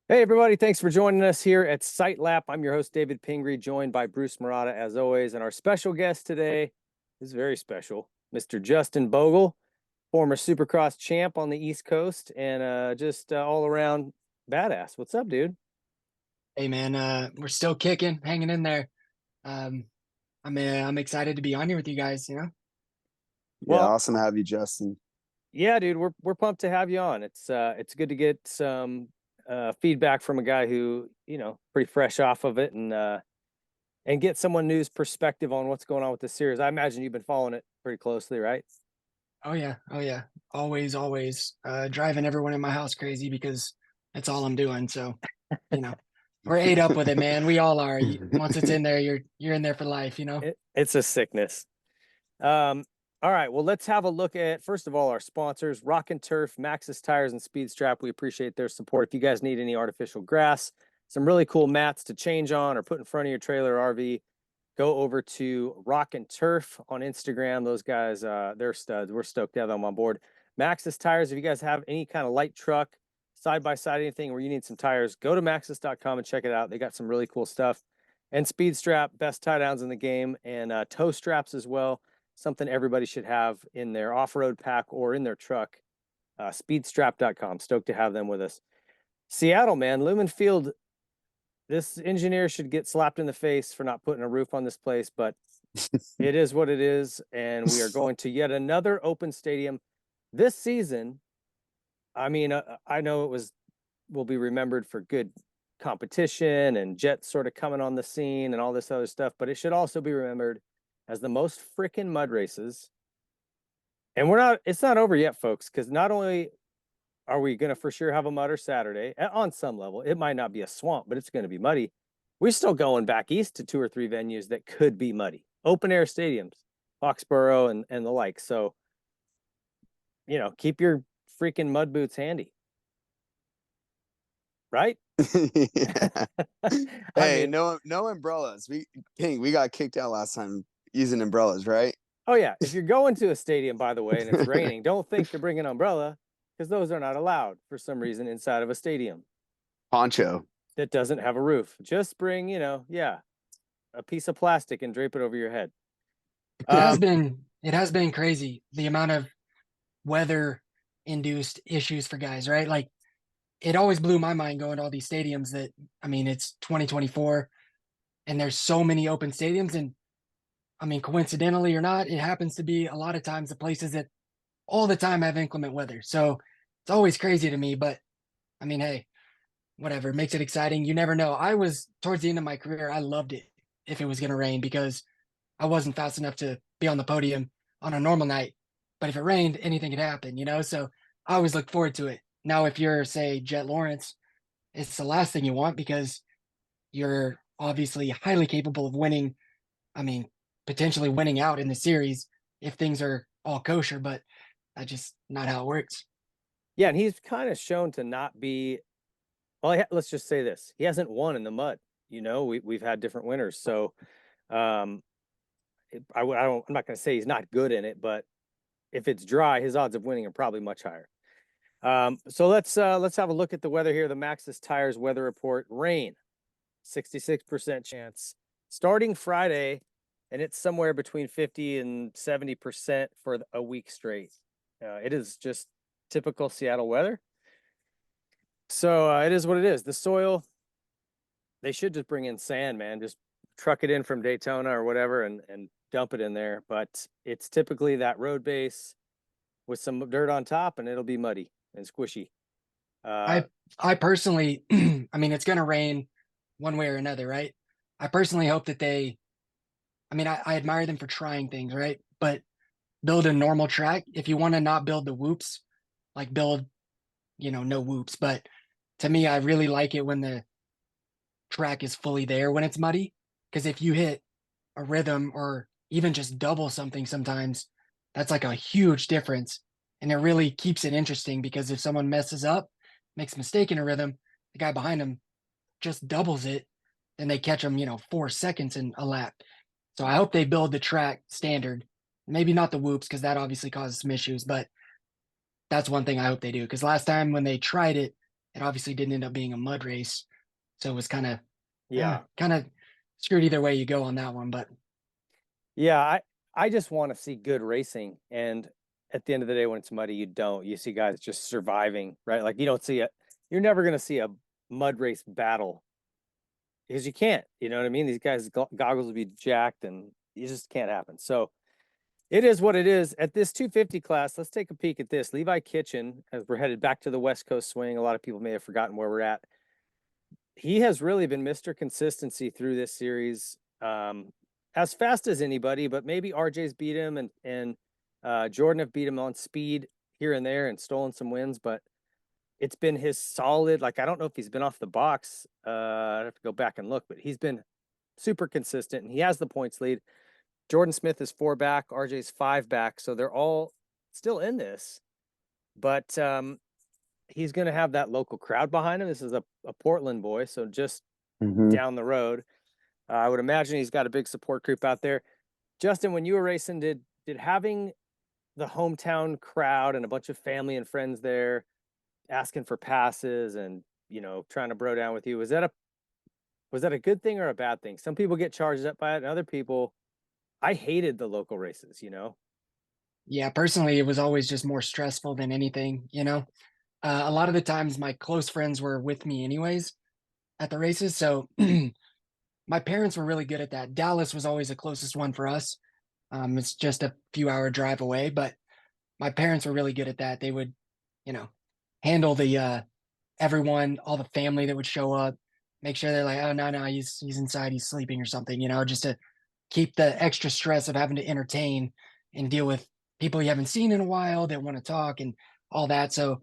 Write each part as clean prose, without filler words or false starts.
Hey, everybody. Thanks for joining us here at Sight Lap. I'm your host, David Pingree, joined by Bruce Murata, as always. And our special guest today is very special, Mr. Justin Bogle, former Supercross champ on the East Coast and just all around badass. What's up, dude? Hey man, we're still kicking, hanging in there. Um, I'm excited to be on here with you guys. Yeah, Well, awesome to have you, Justin. yeah, dude, we're pumped to have you on. It's good to get some feedback from a guy who, pretty fresh off of it and get someone new's perspective on what's going on with the series. I imagine you've been following it pretty closely, right? Oh yeah, always, always. Driving everyone in my house crazy because that's all I'm doing. So, you know, we're ate up with it, man. We all are. Once it's in there, you're in there for life. It's a sickness. Um, all right, well, let's have a look at first of all our sponsors, Rock and Turf, Maxxis Tires, and Speed Strap. We appreciate their support. If you guys need any artificial grass, some really cool mats to change on or put in front of your trailer or RV, go over to Rock and Turf on Instagram. Those guys, they're studs. We're stoked to have them on board. Maxxis Tires, if you guys have any kind of light truck, side by side, anything where you need some tires, go to maxxis.com and check it out. They got some really cool stuff. And Speed Strap, best tie downs in the game, and toe straps as well. Something everybody should have in their off road pack or in their truck. Speedstrap.com. Stoked to have them with us. Seattle, man, Lumen Field, this engineer should get slapped in the face for not putting a roof on this place, but it is what it is. And we are going to yet another open stadium this season. I mean, I know will be remembered for good competition and Jett sort of coming on the scene and all this other stuff, but it should also be remembered as the most freaking mud races. And it's not over yet, folks, because not only are we going to for sure have a mudder Saturday on some level, it might not be a swamp, but it's going to be muddy. We're still going back east to two or three venues that could be muddy, open air stadiums, Foxborough and the like. So, keep your freaking mud boots handy, right? Yeah. I Hey, mean, no umbrellas. We got kicked out last time using umbrellas, right? oh yeah, if you're going to a stadium, by the way, and it's raining, don't think to bring an umbrella because those are not allowed for some reason inside of a stadium Poncho. that doesn't have a roof. Just bring, a piece of plastic and drape it over your head. It has Um, been it has been crazy the amount of weather induced issues for guys, right? Like it always blew my mind going to all these stadiums that it's 2024 and there's so many open stadiums and coincidentally or not, it happens to be a lot of times the places that all the time have inclement weather. So it's always crazy to me, but hey, whatever, it makes it exciting. You never know. I was towards the end of my career, I loved it if it was going to rain because I wasn't fast enough to be on the podium on a normal night. But if it rained, anything could happen. So I always look forward to it. Now, if you're, say, Jett Lawrence, it's the last thing you want because you're obviously highly capable of winning. I mean, potentially winning out in the series if things are all kosher, but that's just not how it works. yeah, and he's kind of shown to not be. Well, let's just say this: he hasn't won in the mud. We've had different winners, so um, I'm not going to say he's not good in it, but if it's dry, his odds of winning are probably much higher. So let's have a look at the weather here. The Maxxis Tires weather report: rain, 66% chance starting Friday, and it's somewhere between 50 and 70% for a week straight. It is just typical Seattle weather. So it is what it is. The soil, they should just bring in sand, man. Just truck it in from Daytona or whatever and dump it in there. But it's typically that road base with some dirt on top, and it'll be muddy and squishy. Uh, I I personally, it's going to rain one way or another, right? I personally hope that I admire them for trying things, right? But build a normal track. If you want to not build the whoops, like build, no whoops. But to me, I really like it when the track is fully there when it's muddy. Because if you hit a rhythm or even just double something sometimes, that's like a huge difference. And it really keeps it interesting because if someone messes up, makes a mistake in a rhythm, the guy behind them just doubles it, then they catch them, 4 seconds in a lap. So I hope they build the track standard. Maybe not the whoops because that obviously causes some issues, but that's one thing I hope they do. Because last time when they tried it it obviously didn't end up being a mud race. So it was kind of, Yeah. kind of screwed either way you go on that one. But Yeah, I just want to see good racing, and at the end of the day, when it's muddy, you don't. You see guys just surviving, right? Like you don't see it. You're never going to see a mud race battle because you can't. You know what I mean? These guys' goggles will be jacked, and it just can't happen. So it is what it is. At this 250 class, let's take a peek at this. Levi Kitchen, as we're headed back to the West Coast swing. A lot of people may have forgotten where we're at. He has really been Mr. Consistency through this series. As fast as anybody, but maybe RJ's beat him and Jordon have beat him on speed here and there and stolen some wins, but it's been his solid. Like I don't know if he's been off the box. I'd have to go back and look, but he's been super consistent and he has the points lead. Jordan Smith is 4 back, RJ's 5 back, so they're all still in this. But he's going to have that local crowd behind him. This is a Portland boy, so just down the road. I would imagine he's got a big support group out there. Justin, when you were racing, did having the hometown crowd and a bunch of family and friends there asking for passes and, you know, trying to bro down with you, was that a good thing or a bad thing? Some people get charged up by it, and other people, I hated the local races, you know? yeah, personally, it was always just more stressful than anything, you know? A lot of the times my close friends were with me anyways at the races. So my parents were really good at that. Dallas was always the closest one for us. It's just a few hour drive away, but my parents were really good at that. They would, you know, handle the everyone, all the family that would show up, make sure they're like, oh no, he's inside, he's sleeping or something, you know, just to keep the extra stress of having to entertain and deal with people you haven't seen in a while that want to talk and all that. So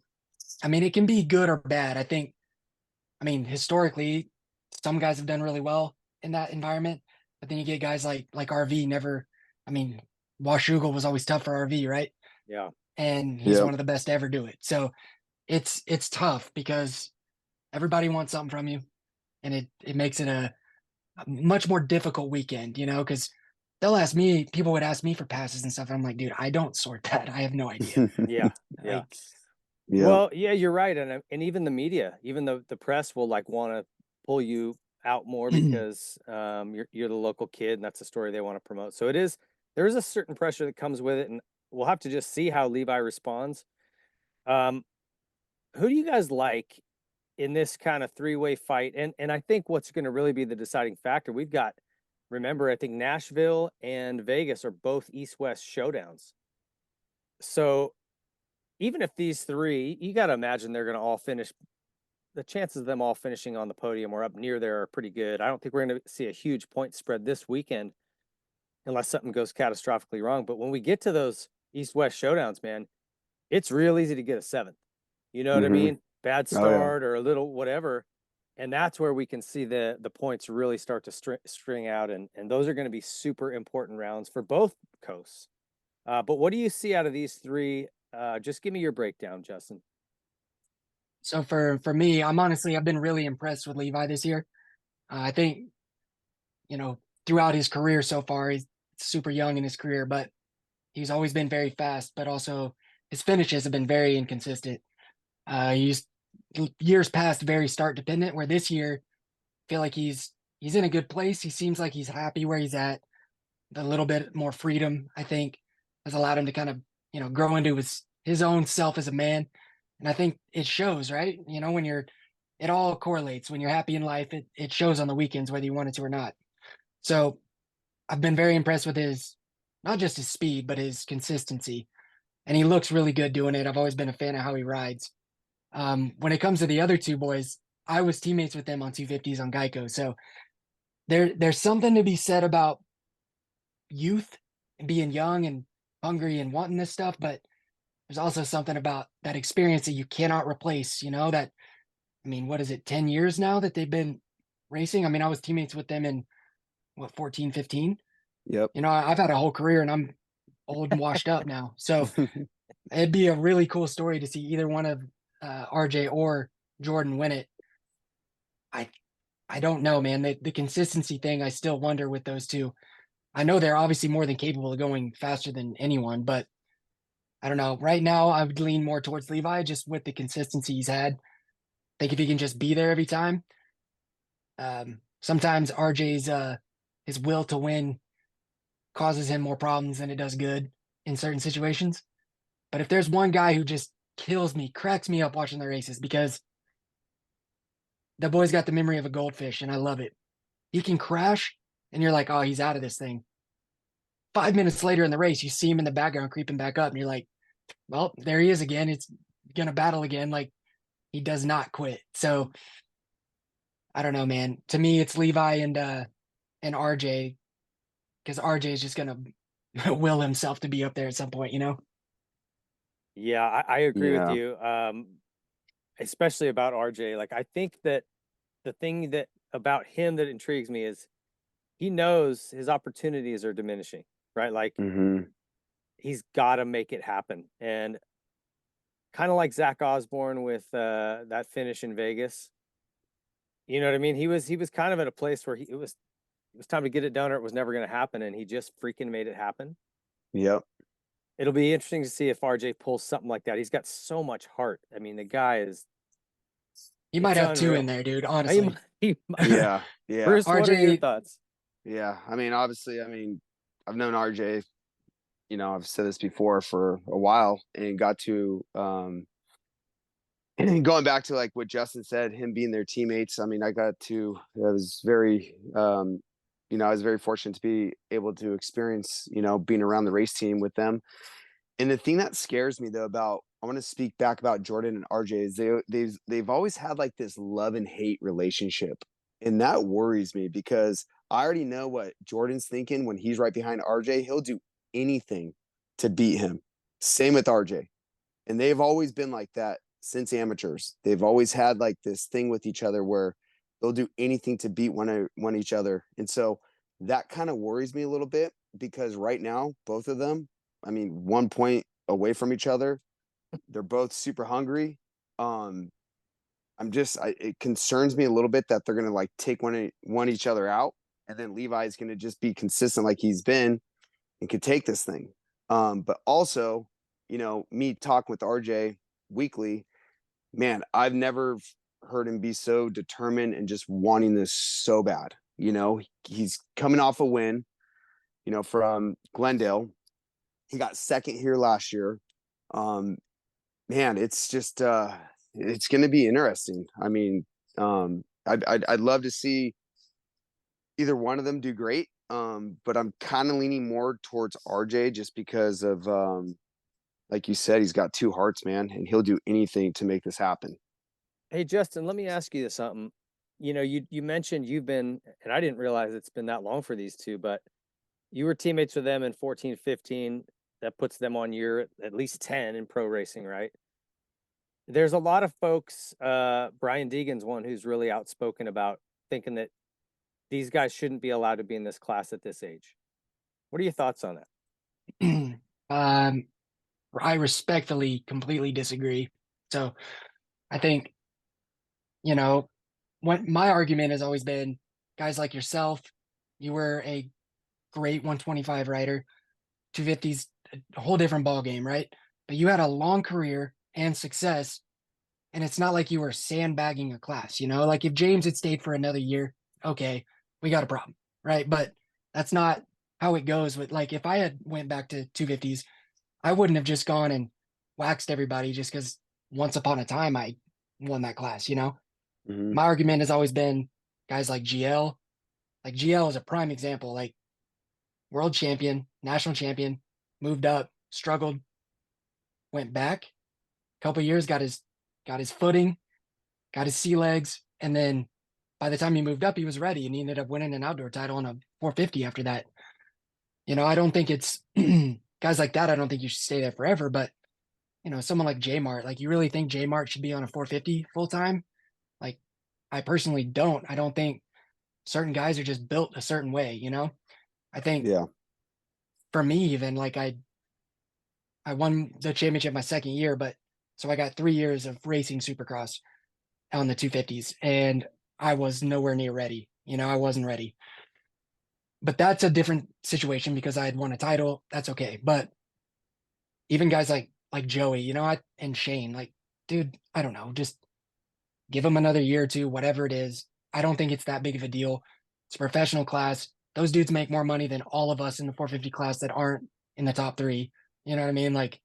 I mean, it can be good or bad. I mean, historically, some guys have done really well in that environment, but then you get guys like RV never. I mean, Washougal was always tough for RV, right? Yeah. And he's Yep. one of the best to ever do it. So it's tough because everybody wants something from you, and it makes it a much more difficult weekend, you know, because people would ask me for passes and stuff. And I'm like, dude, I don't sort that. I have no idea. Yeah. Yeah. Like, Yeah. Well, yeah, you're right. And even the media, even the press will like want to pull you out more because you're the local kid and that's the story they want to promote. So there is a certain pressure that comes with it, and we'll have to just see how Levi responds. Who do you guys like in this kind of three-way fight? And I think what's going to really be the deciding factor, remember, I think Nashville and Vegas are both East-West showdowns. So even if these three, you got to imagine they're going to all finish. The chances of them all finishing on the podium or up near there are pretty good. I don't think we're going to see a huge point spread this weekend unless something goes catastrophically wrong. But when we get to those East-West showdowns, man, it's real easy to get a 7th. You know what I mean? Bad Oh, yeah. start or a little whatever. And that's where we can see the points really start to string out. And those are going to be super important rounds for both coasts. But what do you see out of these three? Just give me your breakdown, Justin. so for me, I've been really impressed with Levi this year. I think, you know, throughout his career so far, he's super young in his career, but he's always been very fast, but also his finishes have been very inconsistent. He's years past very start dependent, where this year I feel like he's in a good place. He seems like he's happy where he's at. A little bit more freedom, I think, has allowed him to kind of, you know, grow into his own self as a man. And I think it shows, right? You know, it all correlates. When you're happy in life, it shows on the weekends, whether you want it to or not. So I've been very impressed with not just his speed, but his consistency. And he looks really good doing it. I've always been a fan of how he rides. When it comes to the other two boys, I was teammates with them on 250s on Geico. So there's something to be said about youth and being young and hungry and wanting this stuff, but there's also something about that experience that you cannot replace, you know, that, I mean, what is it, 10 years now that they've been racing? I mean, I was teammates with them in 14, 15. Yep. You know, I've had a whole career and I'm old and washed up now. So it'd be a really cool story to see either one of RJ or Jordon win it. I don't know, man. The consistency thing, I still wonder with those two. I know they're obviously more than capable of going faster than anyone, but I don't know. Right now, I would lean more towards Levi just with the consistency he's had. think if he can just be there every time. Sometimes RJ's his will to win causes him more problems than it does good in certain situations. But if there's one guy who just kills me, cracks me up watching the races, because the boy's got the memory of a goldfish, and I love it. He can crash, and you're like, oh, he's out of this thing. 5 minutes later in the race, you see him in the background creeping back up, and you're like, well, there he is again. It's gonna battle again. Like, he does not quit. So I don't know, man. To me, it's Levi and RJ, because RJ is just gonna will himself to be up there at some point, you know? Yeah, I agree with Yeah. you. Especially about RJ. Like, I think that the thing that about him that intrigues me is he knows his opportunities are diminishing, right? Like, Mm-hmm. he's got to make it happen. And kind of like Zach Osborne with that finish in Vegas. You know what I mean? He was kind of at a place where it was time to get it done or it was never going to happen, and he just freaking made it happen. Yep. It'll be interesting to see if RJ pulls something like that. He's got so much heart. I mean, the guy is He might it's have two in unreal. there, dude. He Honestly, might, he might. Yeah. Yeah. Bruce, what are your RJ, thoughts? Yeah. I mean, obviously, I've known RJ, I've said this before for a while and got to and going back to like what Justin said, him being their teammates. I mean, I was very I was very fortunate to be able to experience, being around the race team with them. And the thing that scares me though I want to speak back about Jordon and RJ is they've always had like this love and hate relationship. And that worries me because I already know what Jordan's thinking when he's right behind RJ. He'll do anything to beat him. Same with RJ. And they've always been like that since amateurs. They've always had like this thing with each other where they'll do anything to beat one each other. And so that kind of worries me a little bit because right now, both of them, 1 point away from each other. They're both super hungry. It concerns me a little bit that they're gonna like take one each other out, and then Levi's gonna just be consistent like he's been and could take this thing. But also, me talking with RJ weekly, man, I've never heard him be so determined and just wanting this so bad. He's coming off a win, from Glendale. He got second here last year. Man, it's just it's going to be interesting. I'd love to see either one of them do great. But I'm kind of leaning more towards RJ just because of like you said, he's got two hearts, man, and he'll do anything to make this happen. Hey, Justin, let me ask you something. You mentioned you've been, and I didn't realize it's been that long for these two, but you were teammates with them in 14, 15. That puts them on year at least 10 in pro racing, right? There's a lot of folks, Brian Deegan's one who's really outspoken about thinking that these guys shouldn't be allowed to be in this class at this age. What are your thoughts on that? I respectfully completely disagree. So I think, what my argument has always been, guys like yourself, you were a great 125 rider, 250s, a whole different ball game, right? But you had a long career and success, and it's not like you were sandbagging a class, like if James had stayed for another year, okay, we got a problem, right? But that's not how it goes with, like, if I had went back to 250s, I wouldn't have just gone and waxed everybody just because once upon a time I won that class, Mm-hmm. My argument has always been guys like GL. Like GL is a prime example, like world champion, national champion, moved up, struggled, went back, couple years, got his footing, got his sea legs, and then by the time he moved up, he was ready, and he ended up winning an outdoor title on a 450 after that. I don't think it's guys like that. I don't think you should stay there forever, but someone like J Mart, like, you really think J Mart should be on a 450 full time? Like, I personally don't. I don't think certain guys are just built a certain way. I think Yeah. for me, even, like, I won the championship my second year, but so I got 3 years of racing Supercross on the 250s, and I was nowhere near ready. I wasn't ready. But that's a different situation because I had won a title. That's okay. But even guys like Joey, and Shane, like, dude, I don't know, just give him another year or two, whatever it is. I don't think it's that big of a deal. It's a professional class. Those dudes make more money than all of us in the 450 class that aren't in the top three. You know what I mean? Like,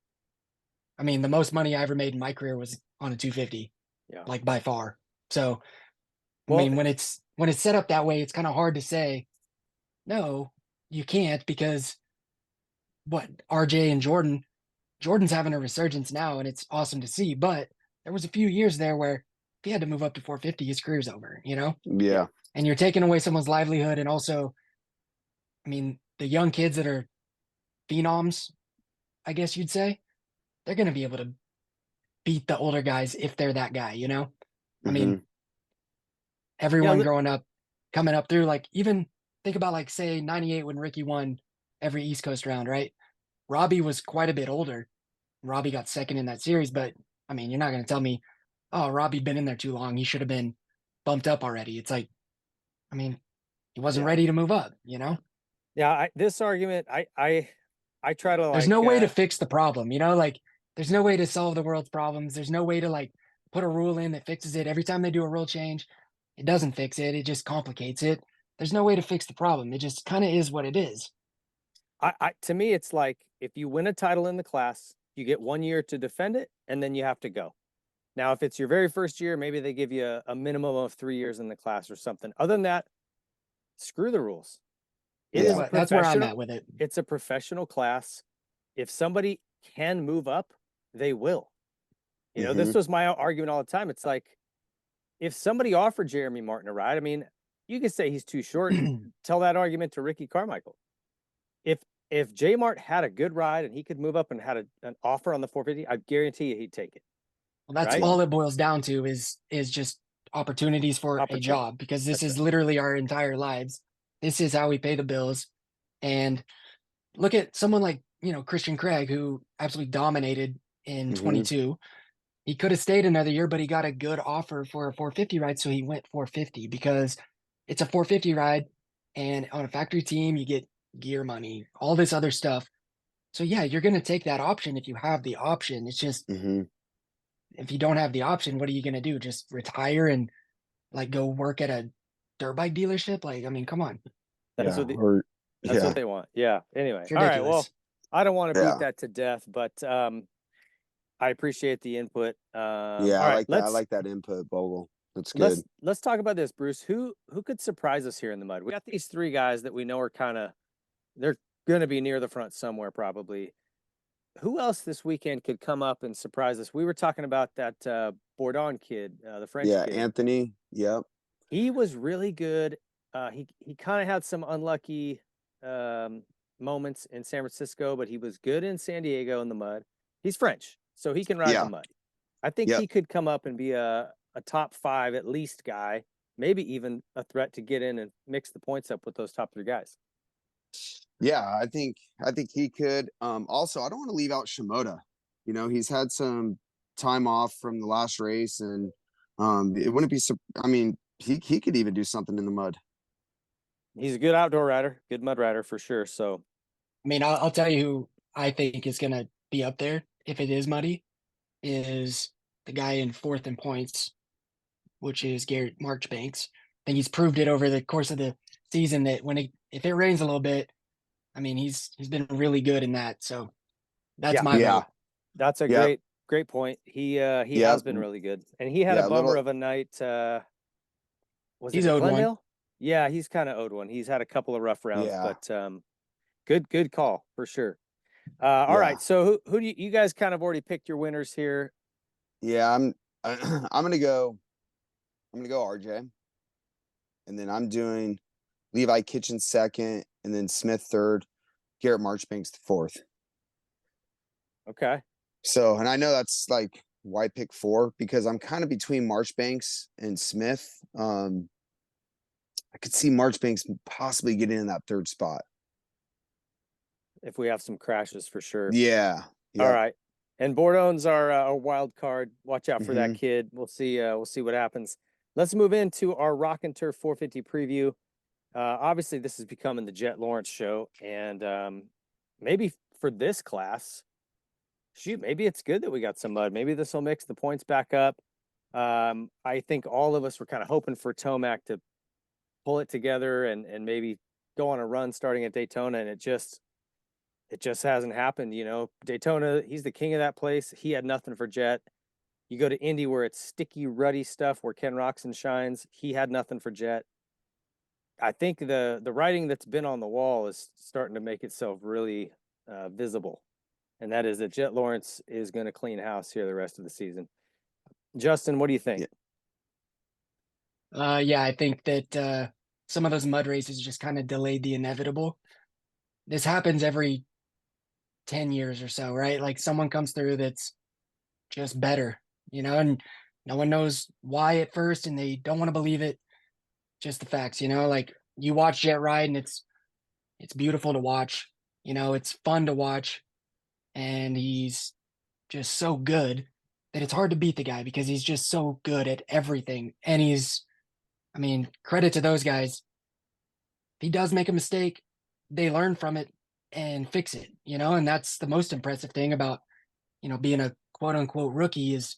I mean, the most money I ever made in my career was on a 250, Yeah. like by far. So, I Well, mean, when it's set up that way, it's kind of hard to say, no, you can't, because what RJ and Jordan's having a resurgence now, and it's awesome to see. But there was a few years there where if he had to move up to 450, his career's over, you know? Yeah. And you're taking away someone's livelihood. And also, I mean, the young kids that are phenoms, I guess you'd say, they're going to be able to beat the older guys if they're that guy, you know? I mean, Mhm. everyone li- growing up, coming up through, like, even think about, like, say, 98 when Ricky won every East Coast round, right? Robbie was quite a bit older. Robbie got second in that series, but I mean, you're not going to tell me, oh, Robbie been in there too long. He should have been bumped up already. It's like, I mean, he wasn't yeah. ready to move up, you know? Yeah, this argument, I try to There's like no way to fix the problem, you know? Like, there's no way to solve the world's problems. There's no way to like put a rule in that fixes it. Every time they do a rule change, it doesn't fix it. It just complicates it. There's no way to fix the problem. It just kind of is what it is. I to me it's like if you win a title in the class, you get 1 year to defend it, and then you have to go. Now, if it's your very first year, maybe they give you a minimum of 3 years in the class or something. Other than that, screw the rules. It That's is Yeah. a what that's where I'm professional. at with it. It's a professional class. If somebody can move up, they will. You know, this Mhm. was my argument all the time. It's like if somebody offered Jeremy Martin a ride, I mean, you could say he's too short. Tell that argument to Ricky Carmichael. If if J Mart had a good ride and he could move up and had an offer on the 450, I guarantee you he'd take it. Well, that's Right? Yeah. all it boils down to is just opportunities for a Opportunity. job, because this That's is right. literally our entire lives. This is how we pay the bills. And look at someone like, you know, Christian Craig, who absolutely dominated in Mhm. 22. He could have stayed another year, but he got a good offer for a 450 ride, so he went 450 because it's a 450 ride, and on a factory team you get gear money, all this other stuff. So yeah, you're going to take that option if you have the option. It's just, Mhm. if you don't have the option, what are you going to do? Just retire and like go work at a dirt bike dealership? Like, I mean, come on. That's Yeah. what the, Or that's what yeah. they want. Yeah. Anyway. It's All right. Well, ridiculous. I don't want to beat Yeah. that to death, but I appreciate the input. Yeah. All I right, like that. I like that input, Bogle. That's good. let's talk about this, Bruce. Who could surprise us here in the mud? We got these three guys that we know are kind of they're going to be near the front somewhere probably. Who else this weekend could come up and surprise us? We were talking about that Jordon kid, the French Yeah. kid. Anthony. Yep. He was really good. He kind of had some unlucky um, moments in San Francisco, but he was good in San Diego in the mud. He's French, so he can ride the Yeah. mud. I think Yep. he could come up and be a top five at least guy, maybe even a threat to get in and mix the points up with those top three guys. Yeah. I think he could. Also, I don't want to leave out Shimoda. You know, he's had some time off from the last race, and it wouldn't be. I mean, he could even do something in the mud. He's a good outdoor rider, good mud rider for sure. So I mean, I'll tell you who I think is going to be up there if it is muddy, is the guy in fourth in points, which is Garrett Marchbanks. I think he's proved it over the course of the season that if it rains a little bit, I mean, he's been really good in that. So that's yeah, my Yeah. vote. that's a Yep. great point. He Yep. has been really good, and he had a Yeah. bummer Little. of a night. Was it He's at owed one. Glendale? Yeah, he's kind of owed one. He's had a couple of rough rounds, Yeah. but good call for sure. All Yeah. right, so who do you guys kind of already picked your winners here? Yeah. I'm gonna go. I'm gonna go RJ, and then I'm doing Levi Kitchen second, and then Smith third, Garrett Marchbanks fourth. Okay, So, and I know that's like why pick four, because I'm kind of between Marchbanks and Smith. I could see Marchbanks possibly getting in that third spot. if we have some crashes for sure. Yeah. All Yep. right, and Bordeaux's our wild card. Watch out for that Mm-hmm. kid. We'll see. We'll see what happens. Let's move into our Rock and Turf 450 preview. Obviously, this is becoming the Jett Lawrence show, and maybe for this class, shoot, maybe it's good that we got some mud. Maybe this will mix the points back up. I think all of us were kind of hoping for Tomac to pull it together and maybe go on a run starting at Daytona, and it just hasn't happened. You know, Daytona, he's the king of that place. He had nothing for Jett. You go to Indy where it's sticky, ruddy stuff where Ken Roczen shines. He had nothing for Jett. I think the writing that's been on the wall is starting to make itself really visible, and that is that Jett Lawrence is going to clean house here the rest of the season. Justin, what do you think? Yeah, I think that some of those mud races just kind of delayed the inevitable. This happens every 10 years or so, right? Like someone comes through that's just better, and no one knows why at first, and they don't want to believe it. Just the facts, like you watch Jett ride and it's beautiful to watch. It's fun to watch, and he's just so good that it's hard to beat the guy because he's just so good at everything. And I mean, credit to those guys. If he does make a mistake, they learn from it and fix it, and that's the most impressive thing about, being a quote unquote rookie is,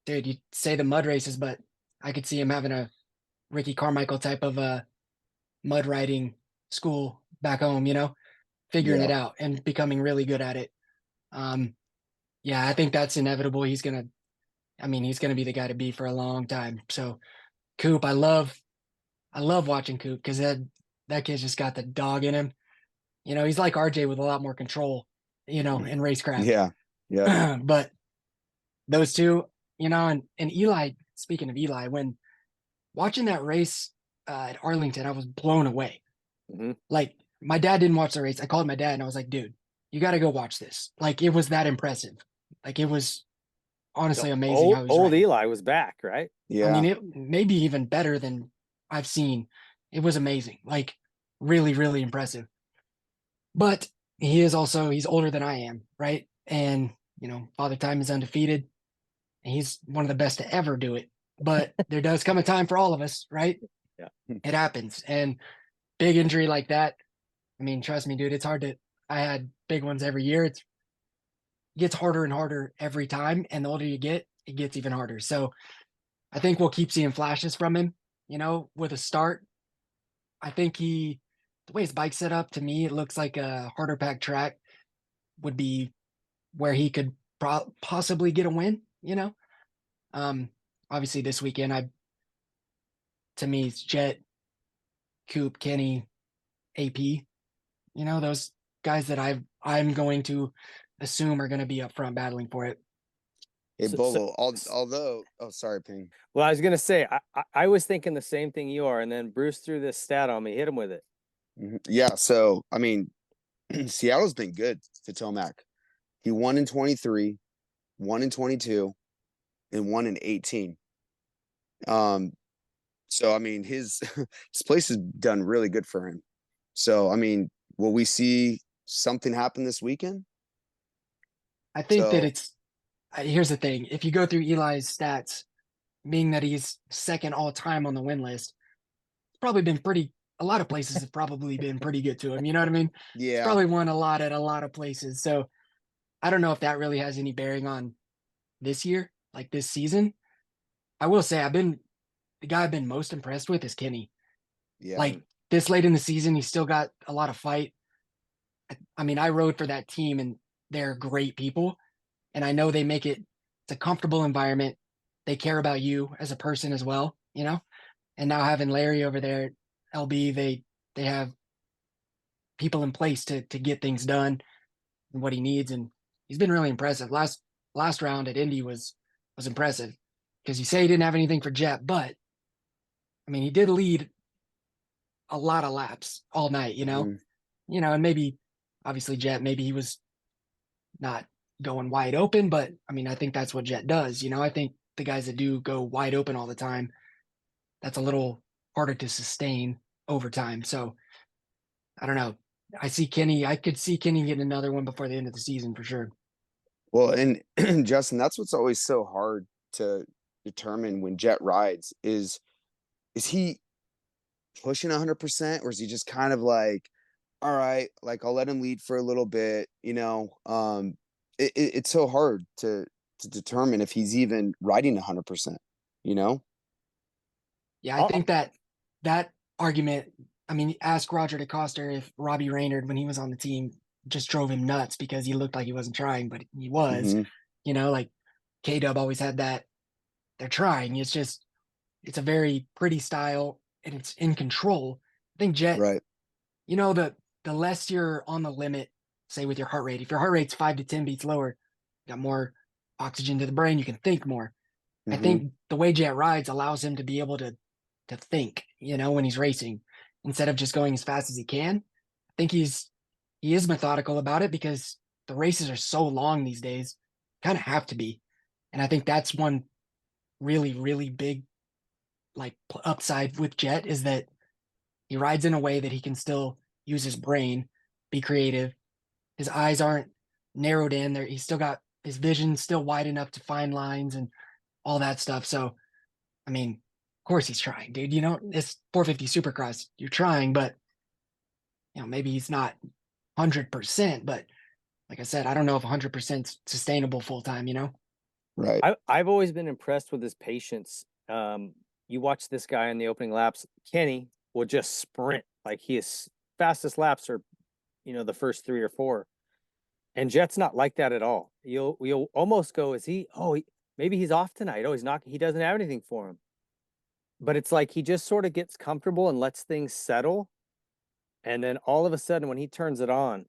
dude, you say the mud races, but I could see him having a Ricky Carmichael type of a mud riding school back home, figuring it out and becoming really good at it. Yeah, I think that's inevitable. He's gonna be the guy to be for a long time. So Coop, I love watching Coop because that kid's just got the dog in him. He's like RJ with a lot more control, in racecraft. Yeah. But those two, and Eli, speaking of Eli, when watching that race at Arlington, I was blown away. Mm-hmm. Like my dad didn't watch the race. I called my dad and I was like, dude, you got to go watch this. Like it was that impressive. Like it was honestly amazing. How he was old riding. Eli was back, right? Yeah. I mean, it maybe even better than I've seen. It was amazing. Like really, really impressive. But he's older than I am, right? And Father Time is undefeated. And he's one of the best to ever do it. But there does come a time for all of us, right? Yeah. It happens. And big injury like that, I mean, trust me, dude, it's hard to I had big ones every year. It gets harder and harder every time. And the older you get, it gets even harder. So I think we'll keep seeing flashes from him, with a start. I think the way his bike's set up, to me, it looks like a harder pack track would be where he could possibly get a win, Obviously this weekend, to me, it's Jett, Coop, Kenny, AP, those guys that I'm going to assume are going to be up front battling for it. Hey, Bogle, although, oh, sorry, Ping. Well, I was gonna say I was thinking the same thing you are, and then Bruce threw this stat on me, hit him with it. Yeah, so I mean, Seattle's been good to Tomac. He won in 23, won in 22, and won in 18. So I mean, his place has done really good for him. So I mean, will we see something happen this weekend? I think that here's the thing. If you go through Eli's stats, being that he's second all time on the win list, it's probably been a lot of places have probably been pretty good to him. You know what I mean? Yeah. He's probably won a lot at a lot of places. So I don't know if that really has any bearing on this year, like this season. I will say the guy I've been most impressed with is Kenny. Yeah. Like this late in the season, he's still got a lot of fight. I mean, I rode for that team and they're great people. And I know they make it's a comfortable environment. They care about you as a person as well, And now having Larry over there at LB, they have people in place to get things done and what he needs. And he's been really impressive. Last round at Indy was impressive because you say he didn't have anything for Jett, but I mean, he did lead a lot of laps all night, and maybe obviously Jett, maybe he was not going wide open, but I mean, I think that's what Jett does. I think the guys that do go wide open all the time, that's a little harder to sustain over time. So I don't know. I could see Kenny getting another one before the end of the season for sure. Well, and Justin, that's what's always so hard to determine when Jett rides is he pushing 100% or is he just kind of like, all right, like I'll let him lead for a little bit, it's so hard to determine if he's even riding 100%. you know? Yeah, I think that argument, I mean, ask Roger DeCoster if Robbie Raynard, when he was on the team, just drove him nuts because he looked like he wasn't trying, but he was. Hmm. Like K-Dub always had that. They're trying. It's a very pretty style and it's in control. I think Jett, Right. The less you're on the limit, say with your heart rate, if your heart rate's 5 to 10 beats lower, you got more oxygen to the brain, you can think more. I Hmm. think the way Jett rides allows him to be able to think, when he's racing, instead of just going as fast as he can. I think he is methodical about it because the races are so long these days, kind of have to be. And I think that's one really, really big upside with Jett is that he rides in a way that he can still use his brain, be creative. His eyes aren't narrowed in there. He's still got his vision still wide enough to find lines and all that stuff. So, I mean, of course he's trying, dude. It's 450 Supercross. You're trying, but maybe he's not 100%. But like I said, I don't know if 100% sustainable full time. Right. I've always been impressed with his patience. You watch this guy in the opening laps, Kenny will just sprint like his fastest laps are, the first 3 or 4. And Jett's not like that at all. You'll almost go, is he? Oh, maybe he's off tonight. Oh, he's not. He doesn't have anything for him. But it's like he just sort of gets comfortable and lets things settle. And then all of a sudden, when he turns it on,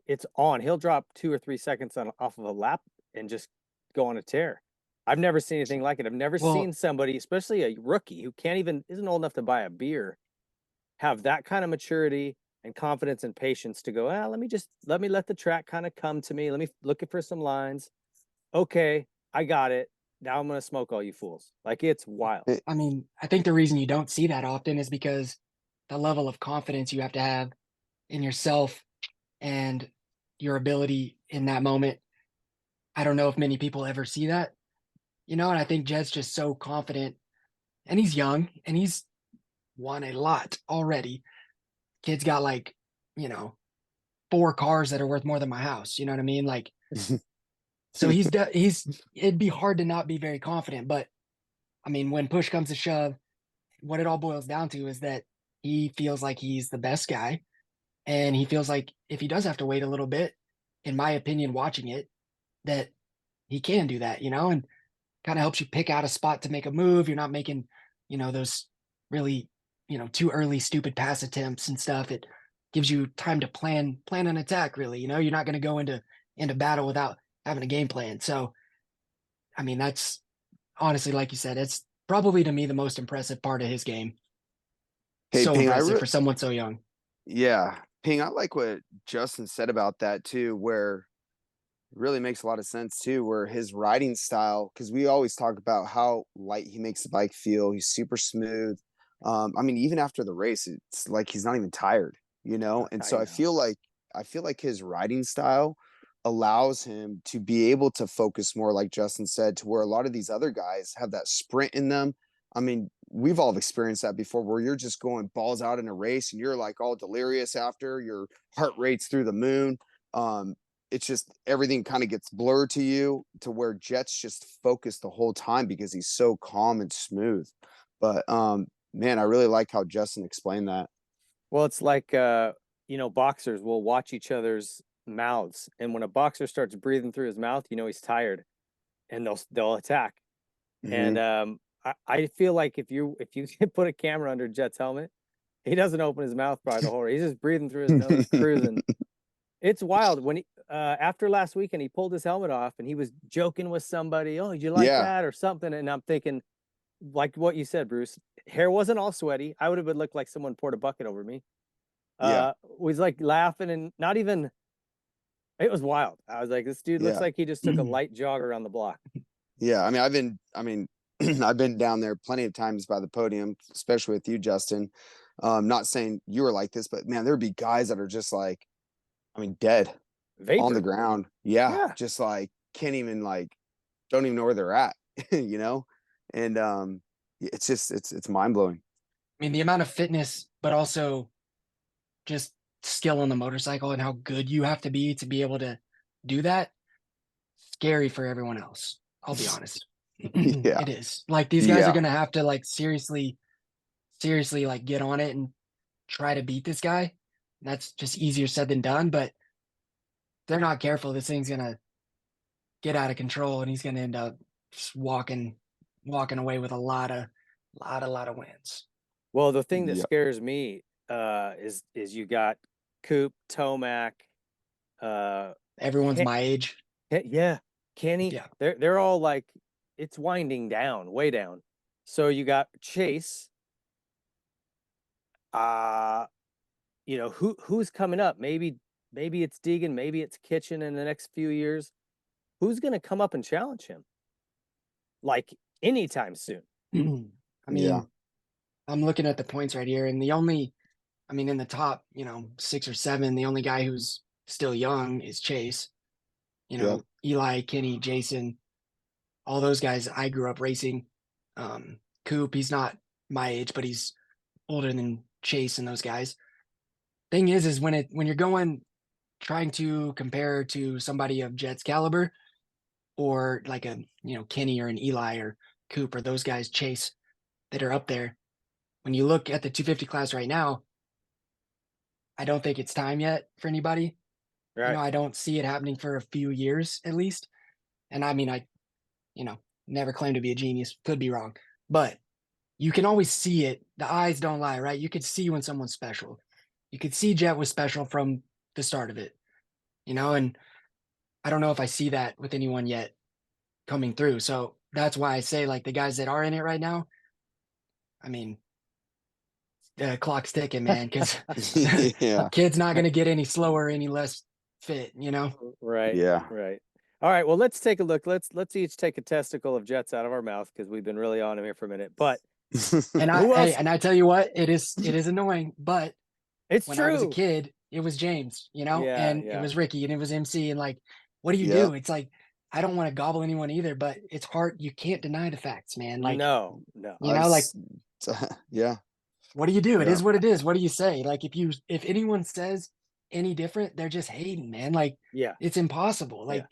it's on. He'll drop 2 or 3 seconds off of a lap and just go on a tear. I've never seen anything like it. I've never Well, seen somebody, especially a rookie who isn't old enough to buy a beer, have that kind of maturity and confidence and patience to go, let me let the track kind of come to me. Let me look for some lines. Okay, I got it. Now I'm going to smoke all you fools. Like, it's wild. I mean, I think the reason you don't see that often is because the level of confidence you have to have in yourself and your ability in that moment. I don't know if many people ever see that, and I think Jett's just so confident and he's young and he's won a lot already. Kid's got you know, 4 cars that are worth more than my house. You know what I mean? So it'd be hard to not be very confident. But I mean, when push comes to shove, what it all boils down to is that he feels like he's the best guy. And he feels like if he does have to wait a little bit, in my opinion, watching it, that he can do that, and kind of helps you pick out a spot to make a move. You're not making, those really, too early stupid pass attempts and stuff. It gives you time to plan an attack, really. You're not going to go into battle without having a game plan. So, I mean, that's honestly, like you said, it's probably to me the most impressive part of his game. Hey, So Ping, impressive for someone so young. yeah, Ping, I like what Justin said about that too, where it really makes a lot of sense too, where his riding style, because we always talk about how light he makes the bike feel. He's super smooth. I mean, even after the race, it's like he's not even tired, And so I feel like his riding style allows him to be able to focus more, like Justin said, to where a lot of these other guys have that sprint in them. I mean, we've all experienced that before where you're just going balls out in a race and you're like all delirious after, your heart rate's through the moon. It's just everything kind of gets blurred to you, to where Jett's just focused the whole time because he's so calm and smooth. But man, I really like how Justin explained that. Well, it's like, boxers will watch each other's mouths. And when a boxer starts breathing through his mouth, he's tired and they'll attack. Mm-hmm. And I feel like if you put a camera under Jett's helmet, he doesn't open his mouth probably the whole race. He's just breathing through his nose, cruising. It's wild. When he after last weekend, he pulled his helmet off and he was joking with somebody. Oh, did you like Yeah, that or something? And I'm thinking, like what you said, Bruce, hair wasn't all sweaty. I would have looked like someone poured a bucket over me. yeah, Was like laughing and not even. It was wild. I was like, this dude looks yeah. like he just took a light jog around the block. Yeah, I've been down there plenty of times by the podium, especially with you, Justin. Not saying you were like this, but man, there'd be guys that are just like, dead on the Vapor. ground. Yeah, Yeah. just like can't even don't even know where they're at, you know? And it's just it's mind-blowing. I mean, the amount of fitness, but also just skill on the motorcycle and how good you have to be able to do that. Scary for everyone else. I'll be honest. Yeah. It is. Like these guys are gonna have to like seriously like get on it and try to beat this guy. That's just easier said than done, but if they're not careful, this thing's gonna get out of control and he's gonna end up just walking away with a lot of wins. Well, the thing that Yeah. scares me is you got Coop, Tomac, Everyone's Ken- my age. yeah, Kenny. Yeah. They're all like it's winding down, way down. So you got Chase. Who's coming up? Maybe it's Deegan, maybe it's Kitchen in the next few years. Who's gonna come up and challenge him? Like anytime soon. I mean, I'm looking at the points right here, and in the top, 6 or 7, the only guy who's still young is Chase. Eli, Kenny, Jason, all those guys I grew up racing. Coop, he's not my age, but he's older than Chase and those guys. Thing is when you're trying to compare to somebody of Jett's caliber, or like a Kenny or an Eli or Coop or those guys, Chase, that are up there. When you look at the 250 class right now, I don't think it's time yet for anybody. Right. I don't see it happening for a few years at least. And I mean, I never claim to be a genius, could be wrong, but you can always see it. The eyes don't lie, right? You could see when someone's special. You could see Jett was special from the start of it, and I don't know if I see that with anyone yet coming through. So that's why I say, like, the guys that are in it right now, I mean, the clock's ticking, man, because Yeah. kid's not going to get any slower, any less fit, Right. Yeah. Right. All right. Well, let's take a look. Let's each take a testicle of Jett's out of our mouth because we've been really on him here for a minute. But And who else? I tell you what, it is annoying, but It's when true. I was a kid, it was James, and it was Ricky and it was MC, and like, what do you do? It's like, I don't want to gobble anyone either, but it's hard. You can't deny the facts, man. Like, no. like, Yeah. what do you do? It Yeah. is what it is. What do you say? Like, if anyone says any different, they're just hating, man. Like, Yeah. it's impossible. Like,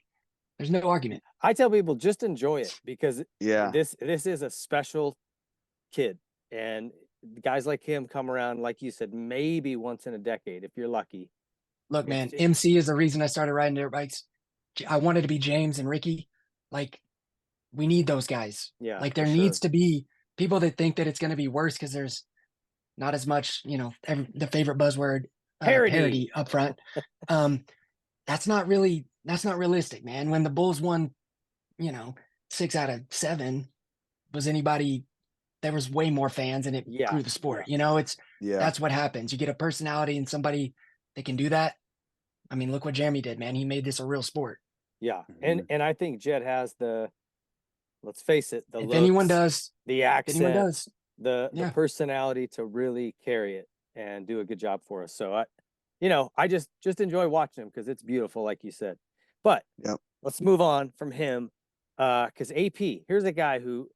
there's no argument. I tell people just enjoy it because Yeah. this is a special kid, and guys like him come around, like you said, maybe once in a decade if you're lucky. Look, man, MC is the reason I started riding dirt bikes. I wanted to be James and Ricky. Like, we need those guys. Yeah. Like, there needs to be people that think that it's going to be worse because there's not as much, the favorite buzzword, parity up front. That's not realistic, man. When the Bulls won, 6 out of 7, was anybody, there was way more fans and it grew the sport. That's what happens. You get a personality and somebody that can do that. I mean, look what Jeremy did, man. He made this a real sport. Yeah. And I think Jett has let's face it, the If looks, anyone does, the accent, the Yeah. personality to really carry it and do a good job for us. So I just enjoy watching him because it's beautiful, like you said. But let's move on from him. Because AP, here's a guy who,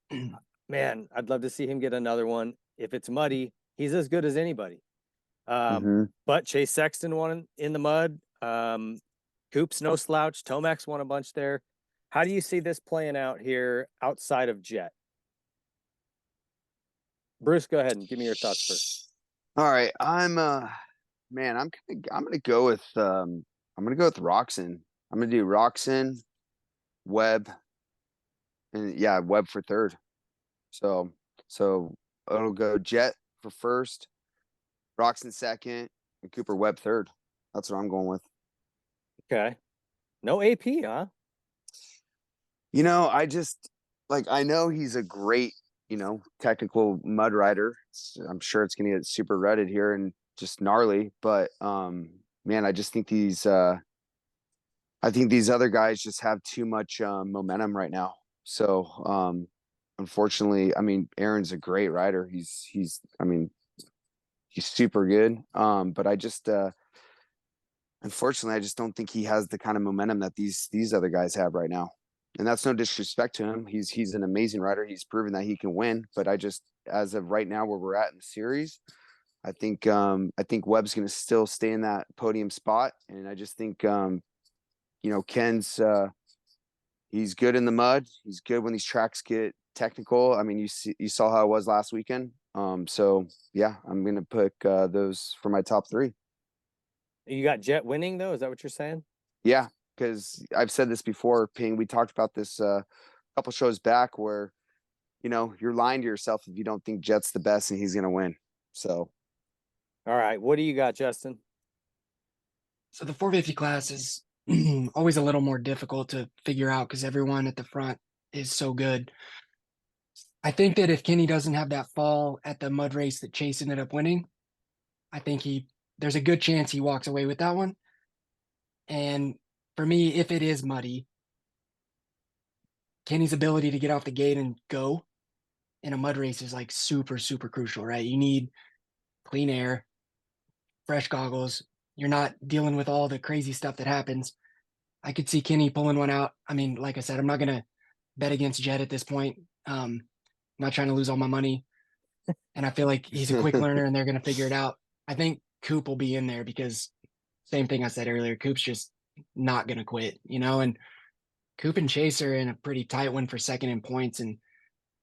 man, I'd love to see him get another one. If it's muddy, he's as good as anybody. But Chase Sexton won in the mud. Coop's no slouch. Tomac's won a bunch there. How do you see this playing out here outside of Jett? Bruce, go ahead and give me your thoughts first. All right. I'm gonna go with Roxon. I'm gonna do Roxon, Webb, and Webb for third. So it'll go Jett for first, Roxon second, and Cooper Webb third. That's what I'm going with. Okay. No AP, huh? I just I know he's a great, technical mud rider. I'm sure it's gonna get super rutted here and just gnarly, but man, I just think these other guys just have too much momentum right now. So unfortunately, I mean, Aaron's a great rider. He's super good. But I just unfortunately, I just don't think he has the kind of momentum that these other guys have right now. And that's no disrespect to him. He's an amazing rider. He's proven that he can win. But I just, as of right now, where we're at in the series, I think Webb's going to still stay in that podium spot. And I just think Ken's He's good in the mud. He's good when these tracks get technical. I mean, you saw how it was last weekend. So yeah, I'm gonna pick those for my top 3. You got Jett winning though? Is that what you're saying? Yeah, because I've said this before, Ping. We talked about this a couple shows back, where you're lying to yourself if you don't think Jett's the best and he's gonna win. So, All right. What do you got, Justin? So the 450 class is always a little more difficult to figure out because everyone at the front is so good. I think that if Kenny doesn't have that fall at the mud race that Chase ended up winning, I think there's a good chance he walks away with that one. And for me, if it is muddy, Kenny's ability to get off the gate and go in a mud race is like super, super crucial, right? You need clean air, fresh goggles. You're not dealing with all the crazy stuff that happens. I could see Kenny pulling one out. I mean, like I said, I'm not going to bet against Jett at this point. I'm not trying to lose all my money. And I feel like he's a quick learner and they're going to figure it out. I think Coop will be in there because same thing I said earlier, Coop's just not going to quit, and Coop and Chase are in a pretty tight one for second in points, and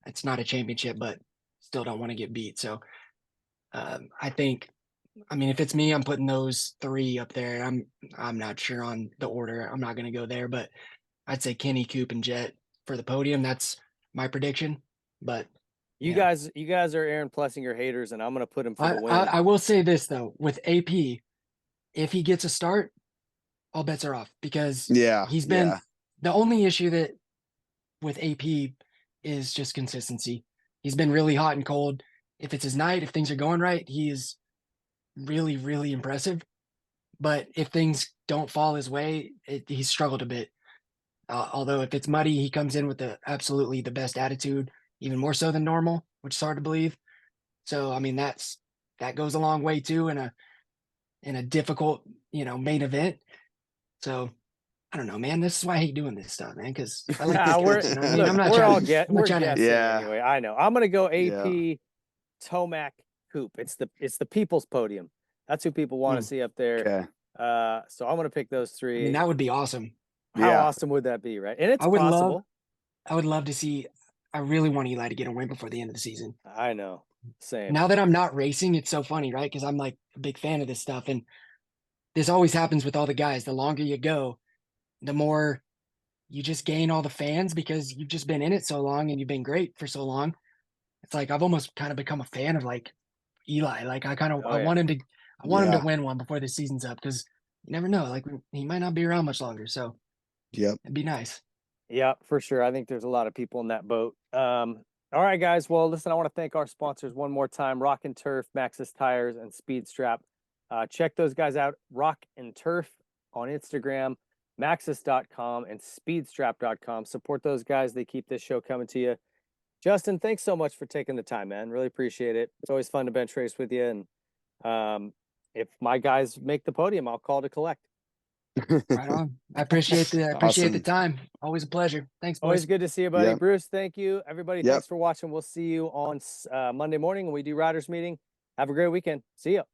it's not a championship, but still don't want to get beat. So I think, if it's me, I'm putting those 3 up there. I'm not sure on the order. I'm not going to go there, but I'd say Kenny, Coop, and Jett for the podium. That's my prediction. But You guys are Aaron Plessing your haters, and I'm gonna put him for the win. I will say this though, with AP, if he gets a start, all bets are off because he's been the only issue that with AP is just consistency. He's been really hot and cold. If it's his night, if things are going right, he is really, really impressive. But if things don't fall his way, he's struggled a bit. Although if it's muddy, he comes in with absolutely the best attitude, even more so than normal, which is hard to believe. So that goes a long way too in a difficult main event. So I don't know, man. This is why I hate doing this stuff, man. Because I like this. Look, I'm not we're trying to. Yeah. Anyway, I know. I'm gonna go AP, Yeah. Tomac, Coop. It's the people's podium. That's who people want to see up there. Okay. So I'm gonna pick those 3. That would be awesome. How awesome would that be, right? And it's I would possible. love to see. I really want Eli to get a win before the end of the season. I know. Same. Now that I'm not racing, it's so funny, right? Because I'm like a big fan of this stuff, and this always happens with all the guys. The longer you go, the more you just gain all the fans because you've just been in it so long and you've been great for so long. It's like I've almost kind of become a fan of like Eli. Like I want him to win one before the season's up because you never know. Like he might not be around much longer. So it'd be nice. Yeah, for sure. I think there's a lot of people in that boat. All right, guys. Well, listen, I want to thank our sponsors one more time, Rock and Turf, Maxxis Tires, and Speed Strap. Check those guys out, Rock and Turf on Instagram, Maxxis.com, and Speedstrap.com. Support those guys. They keep this show coming to you. Justin, thanks so much for taking the time, man. Really appreciate it. It's always fun to bench race with you. And if my guys make the podium, I'll call to collect. Right on. I appreciate the time. Always a pleasure. Thanks, boys. Always good to see you, buddy. Yep. Bruce, thank you. Everybody, Yep. thanks for watching. We'll see you on Monday morning when we do Riders Meeting. Have a great weekend. See ya.